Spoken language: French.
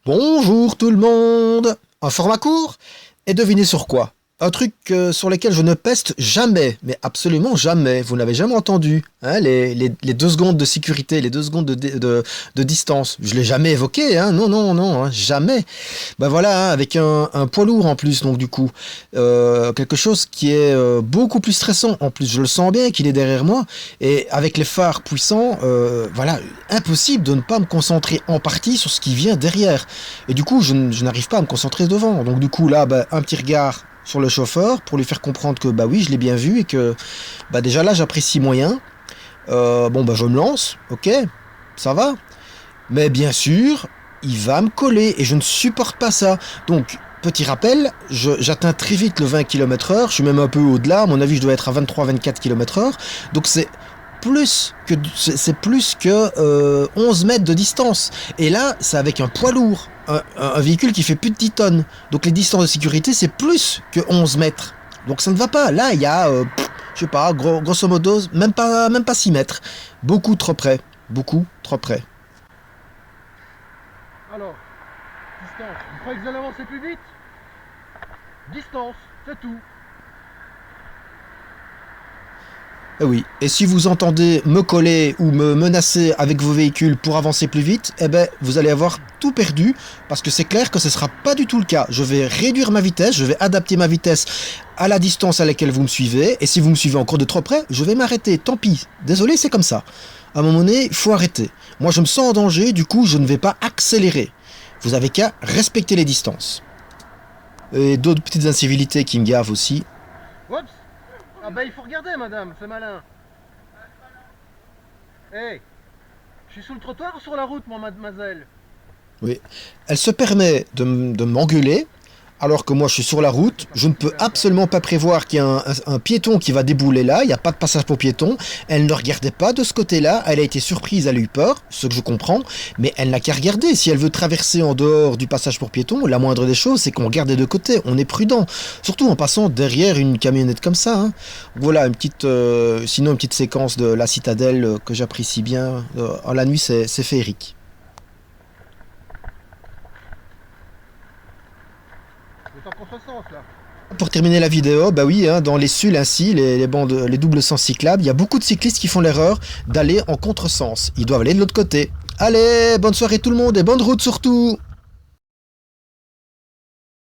Bonjour tout le monde. Un format court. Et devinez sur quoi? Un truc sur lequel je ne peste jamais, mais absolument jamais. Vous n'avez jamais entendu, hein, les 2 secondes de sécurité, les 2 secondes de distance. Je l'ai jamais évoqué, hein. Non, non, non, hein, jamais. Ben voilà, hein, avec un poids lourd en plus, donc du coup, quelque chose qui est beaucoup plus stressant. En plus, je le sens bien qu'il est derrière moi, et avec les phares puissants, voilà, impossible de ne pas me concentrer en partie sur ce qui vient derrière. Et du coup, je n'arrive pas à me concentrer devant. Donc du coup, là, ben, un petit regard sur le chauffeur pour lui faire comprendre que bah oui, je l'ai bien vu et que bah déjà là, j'apprécie moyen. Bon, bah je me lance, ok, ça va. Mais bien sûr, il va me coller et je ne supporte pas ça. Donc, petit rappel, j'atteins très vite le 20 km/h, je suis même un peu au-delà, à mon avis, je dois être à 23-24 km/h. Donc, c'est plus que 11 mètres de distance. Et là, c'est avec un poids lourd, un véhicule qui fait plus de 10 tonnes. Donc, les distances de sécurité, c'est plus que 11 mètres. Donc, ça ne va pas. Là, il y a, je sais pas, grosso modo, même pas 6 mètres. Beaucoup trop près. Beaucoup trop près. Alors, distance. Vous croyez que vous allez avancer plus vite? Distance, c'est tout. Eh oui, et si vous entendez me coller ou me menacer avec vos véhicules pour avancer plus vite, eh ben vous allez avoir tout perdu, parce que c'est clair que ce sera pas du tout le cas. Je vais réduire ma vitesse, je vais adapter ma vitesse à la distance à laquelle vous me suivez, et si vous me suivez encore de trop près, je vais m'arrêter, tant pis. Désolé, c'est comme ça. À un moment donné, il faut arrêter. Moi, je me sens en danger, du coup, je ne vais pas accélérer. Vous avez qu'à respecter les distances. Et d'autres petites incivilités qui me gavent aussi. Oups. Ah bah il faut regarder madame, c'est malin. Hey, je suis sous le trottoir ou sur la route moi mademoiselle? Oui. Elle se permet de m'engueuler, alors que moi je suis sur la route. Je ne peux absolument pas prévoir qu'il y a un piéton qui va débouler là. Il n'y a pas de passage pour piéton. Elle ne regardait pas de ce côté-là. Elle a été surprise, elle a eu peur, ce que je comprends. Mais elle n'a qu'à regarder. Si elle veut traverser en dehors du passage pour piéton, la moindre des choses, c'est qu'on regarde des deux côtés. On est prudent. Surtout en passant derrière une camionnette comme ça, hein. Voilà, sinon une petite séquence de la citadelle que j'apprécie bien. En la nuit, c'est féerique. C'est en contresens là. Pour terminer la vidéo, bah oui, hein, dans les SUL ainsi, les bandes, les doubles sens cyclables, il y a beaucoup de cyclistes qui font l'erreur d'aller en contresens. Ils doivent aller de l'autre côté. Allez, bonne soirée tout le monde et bonne route surtout!